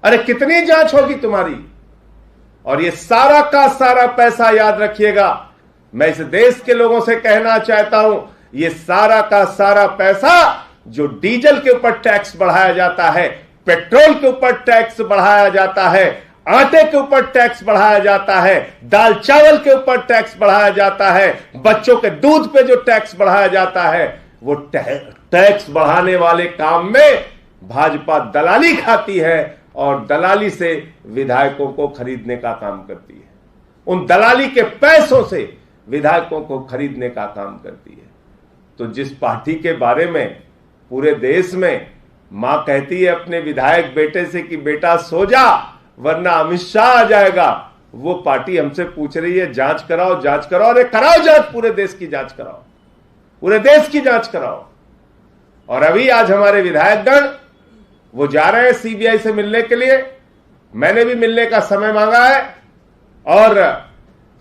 अरे कितनी जांच होगी तुम्हारी? और ये सारा का सारा पैसा, याद रखिएगा, मैं इस देश के लोगों से कहना चाहता हूं, ये सारा का सारा पैसा जो डीजल के ऊपर टैक्स बढ़ाया जाता है, पेट्रोल के ऊपर टैक्स बढ़ाया जाता है, आटे के ऊपर टैक्स बढ़ाया जाता है, दाल चावल के ऊपर टैक्स बढ़ाया जाता है, बच्चों के दूध पे जो टैक्स बढ़ाया जाता है, वो टैक्स बढ़ाने वाले काम में भाजपा दलाली खाती है और दलाली से विधायकों को खरीदने का काम करती है। उन दलाली के पैसों से विधायकों को खरीदने का काम करती है। तो जिस पार्टी के बारे में पूरे देश में मां कहती है अपने विधायक बेटे से कि बेटा सो जा वरना अमित शाह आ जाएगा, वो पार्टी हमसे पूछ रही है जांच कराओ जांच कराओ। अरे कराओ जांच, पूरे देश की जांच कराओ, पूरे देश की जांच कराओ। और अभी आज हमारे विधायकगण वो जा रहे हैं सीबीआई से मिलने के लिए। मैंने भी मिलने का समय मांगा है और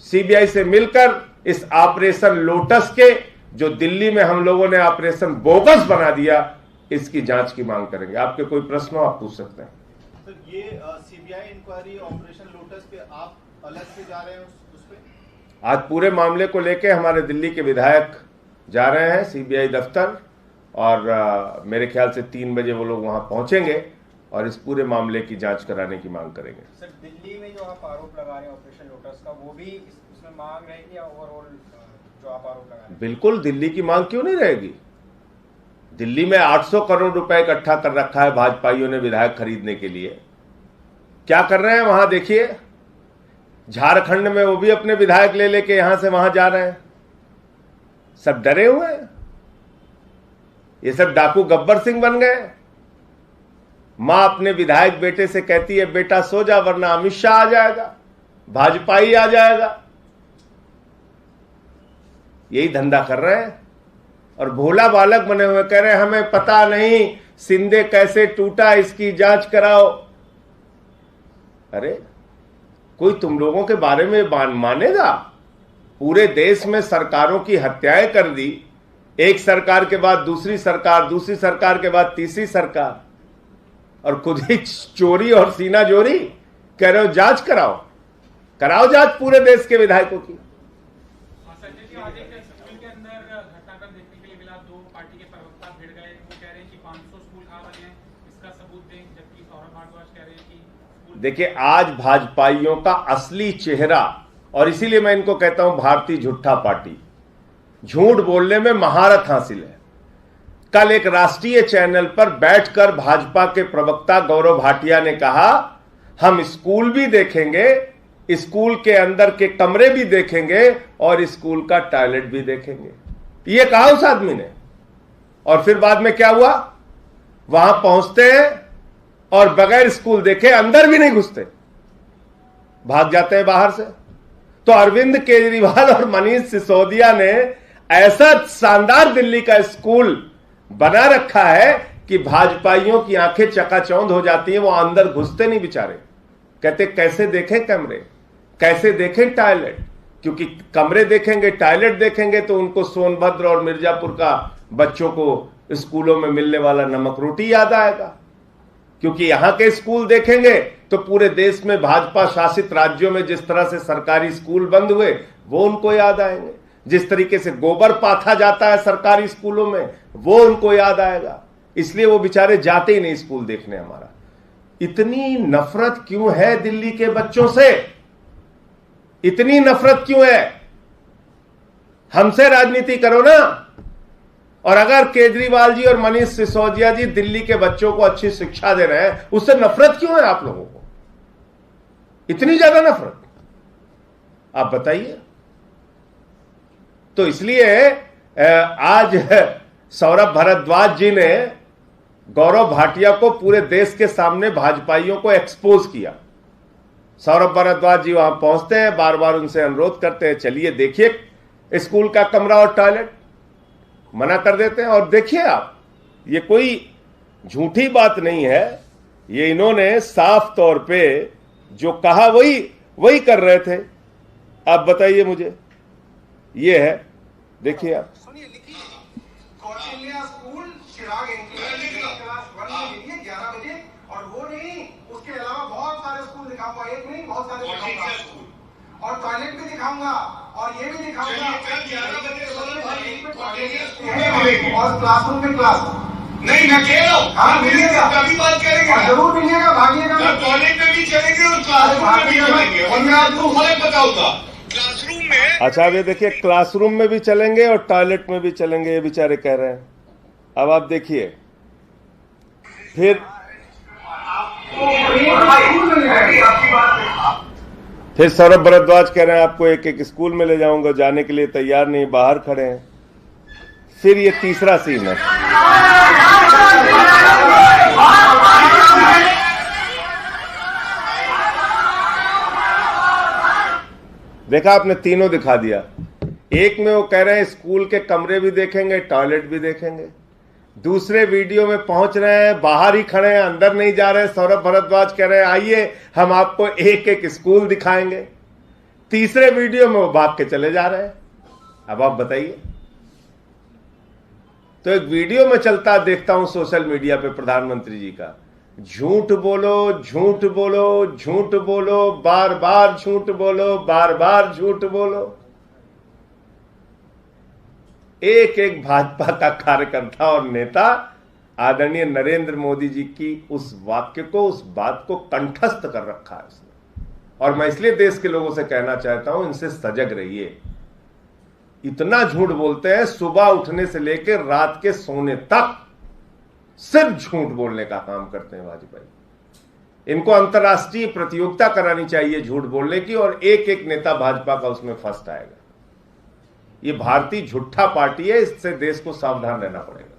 सीबीआई से मिलकर इस ऑपरेशन लोटस के, जो दिल्ली में हम लोगों ने ऑपरेशन बोगस बना दिया, इसकी जांच की मांग करेंगे। आपके कोई प्रश्न हो आप पूछ सकते हैं। तो ये सीबीआई इंक्वायरी ऑपरेशन लोटस पे आप अलग से जा रहे हैं उस पे? आज पूरे मामले को लेके हमारे दिल्ली के विधायक जा रहे हैं सीबीआई दफ्तर और मेरे ख्याल से 3 बजे वो लोग वहां पहुंचेंगे और इस पूरे मामले की जांच कराने की मांग करेंगे। सर, दिल्ली में जो आप आरोप लगा रहे हैं ऑपरेशन लोटस का, वो भी उसमें मांग रहेगी या ओवरऑल जो आप आरोप लगा रहे हैं? बिल्कुल, दिल्ली की मांग क्यों नहीं रहेगी। दिल्ली में 800 करोड़ रुपए इकट्ठा कर रखा है भाजपाइयों ने विधायक खरीदने के लिए। क्या कर रहे हैं वहां देखिए। झारखंड में वो भी अपने विधायक ले लेके यहां से वहां जा रहे हैं। सब डरे हुए हैं, ये सब डाकू गब्बर सिंह बन गए। मां अपने विधायक बेटे से कहती है बेटा सो जा वरना अमित शाह आ जाएगा, भाजपा ही आ जाएगा। यही धंधा कर रहे हैं और भोला बालक बने हुए कह रहे हैं हमें पता नहीं सिंधे कैसे टूटा, इसकी जांच कराओ। अरे कोई तुम लोगों के बारे में मानेगा? पूरे देश में सरकारों की हत्याएं कर दी, एक सरकार के बाद दूसरी सरकार, दूसरी सरकार के बाद तीसरी सरकार, और खुद ही चोरी और सीना जोरी कह रहे हो जांच कराओ। कराओ जांच पूरे देश के विधायकों की। संजय जी, आज एक स्कूल के अंदर घटनाक्रम देखने के लिए मिला, 2 पार्टी के प्रवक्ता भिड़ गए। वो कह रहे हैं कि 500 स्कूल आ रहे हैं, इसका सबूत दें, जबकि सौरभ भारद्वाज कह रहे हैं कि देखिए आज भाजपाइयों का असली चेहरा, और इसीलिए मैं इनको कहता हूं भारतीय झूठा पार्टी, झूठ बोलने में महारत हासिल है। कल एक राष्ट्रीय चैनल पर बैठकर भाजपा के प्रवक्ता गौरव भाटिया ने कहा हम स्कूल भी देखेंगे, स्कूल के अंदर के कमरे भी देखेंगे और स्कूल का टॉयलेट भी देखेंगे। ये कहा उस आदमी ने। और फिर बाद में क्या हुआ, वहां पहुंचते हैं और बगैर स्कूल देखे अंदर भी नहीं घुसते, भाग जाते हैं बाहर से। तो अरविंद केजरीवाल और मनीष सिसोदिया ने ऐसा शानदार दिल्ली का स्कूल बना रखा है कि भाजपाइयों की आंखें चकाचौंध हो जाती हैं, वो अंदर घुसते नहीं बेचारे। कहते कैसे देखें कमरे, कैसे देखें टॉयलेट, क्योंकि कमरे देखेंगे टॉयलेट देखेंगे तो उनको सोनभद्र और मिर्जापुर का बच्चों को स्कूलों में मिलने वाला नमक रोटी याद आएगा। क्योंकि यहां के स्कूल देखेंगे तो पूरे देश में भाजपा शासित राज्यों में जिस तरह से सरकारी स्कूल बंद हुए वो उनको याद आएंगे, जिस तरीके से गोबर पाथा जाता है सरकारी स्कूलों में वो उनको याद आएगा। इसलिए वो बेचारे जाते ही नहीं स्कूल देखने। हमारा इतनी नफरत क्यों है दिल्ली के बच्चों से, इतनी नफरत क्यों है? हमसे राजनीति करो ना। और अगर केजरीवाल जी और मनीष सिसोदिया जी दिल्ली के बच्चों को अच्छी शिक्षा दे रहे हैं, उससे नफरत क्यों है आप लोगों को, इतनी ज्यादा नफरत? आप बताइए। तो इसलिए आज सौरभ भारद्वाज जी ने गौरव भाटिया को पूरे देश के सामने भाजपाइयों को एक्सपोज किया। सौरभ भारद्वाज जी वहां पहुंचते हैं, बार बार उनसे अनुरोध करते हैं चलिए देखिए स्कूल का कमरा और टॉयलेट, मना कर देते हैं। और देखिए आप, ये कोई झूठी बात नहीं है, ये इन्होंने साफ तौर पे जो कहा वही कर रहे थे। आप बताइए मुझे, ये है देखिए आप। कौटिल्य स्कूल चिराग क्लास 1 में मिली है 11 बजे, और वो नहीं, उसके अलावा दिखाऊंगा, एक नहीं बहुत सारे दिखाऊंगा, और टॉयलेट भी दिखाऊंगा, और ये भी दिखाऊंगा और क्लासरूम में क्लास नहीं, मैं कह रहा हूँ। हाँ मिलिएगा, कभी बात करेंगे, जरूर मिलिएगा, भागिएगा, टॉयलेट में भी चलेंगे और क्लासरूम में भी चलेंगे, और मैं आपको फर्क बताऊंगा। क्लासरूम में अच्छा, अब ये देखिए, क्लासरूम में भी चलेंगे और टॉयलेट में भी चलेंगे, ये बेचारे कह रहे हैं। अब आप देखिए, फिर सौरभ भारद्वाज कह रहे हैं आपको एक एक स्कूल में ले जाऊंगा, जाने के लिए तैयार नहीं, बाहर खड़े हैं। फिर ये तीसरा सीन है, देखा आपने, तीनों दिखा दिया। एक में वो कह रहे हैं स्कूल के कमरे भी देखेंगे, टॉयलेट भी देखेंगे। दूसरे वीडियो में पहुंच रहे हैं, बाहर ही खड़े हैं, अंदर नहीं जा रहे हैं। सौरभ भारद्वाज कह रहे हैं आइए हम आपको एक एक स्कूल दिखाएंगे। तीसरे वीडियो में वो भाग के चले जा रहे हैं। अब आप बताइए। तो एक वीडियो में चलता देखता हूं सोशल मीडिया पे प्रधानमंत्री जी का, झूठ बोलो, झूठ बोलो, झूठ बोलो, बार बार झूठ बोलो, बार बार झूठ बोलो। एक एक भाजपा का कार्यकर्ता और नेता आदरणीय नरेंद्र मोदी जी की उस वाक्य को, उस बात को कंठस्थ कर रखा है उसने। और मैं इसलिए देश के लोगों से कहना चाहता हूं, इनसे सजग रहिए। इतना झूठ बोलते हैं, सुबह उठने से लेकर रात के सोने तक सिर्फ झूठ बोलने का काम करते हैं वाजपेयी। इनको अंतर्राष्ट्रीय प्रतियोगिता करानी चाहिए झूठ बोलने की, और एक एक नेता भाजपा का उसमें फर्स्ट आएगा। ये भारतीय झूठा पार्टी है, इससे देश को सावधान रहना पड़ेगा।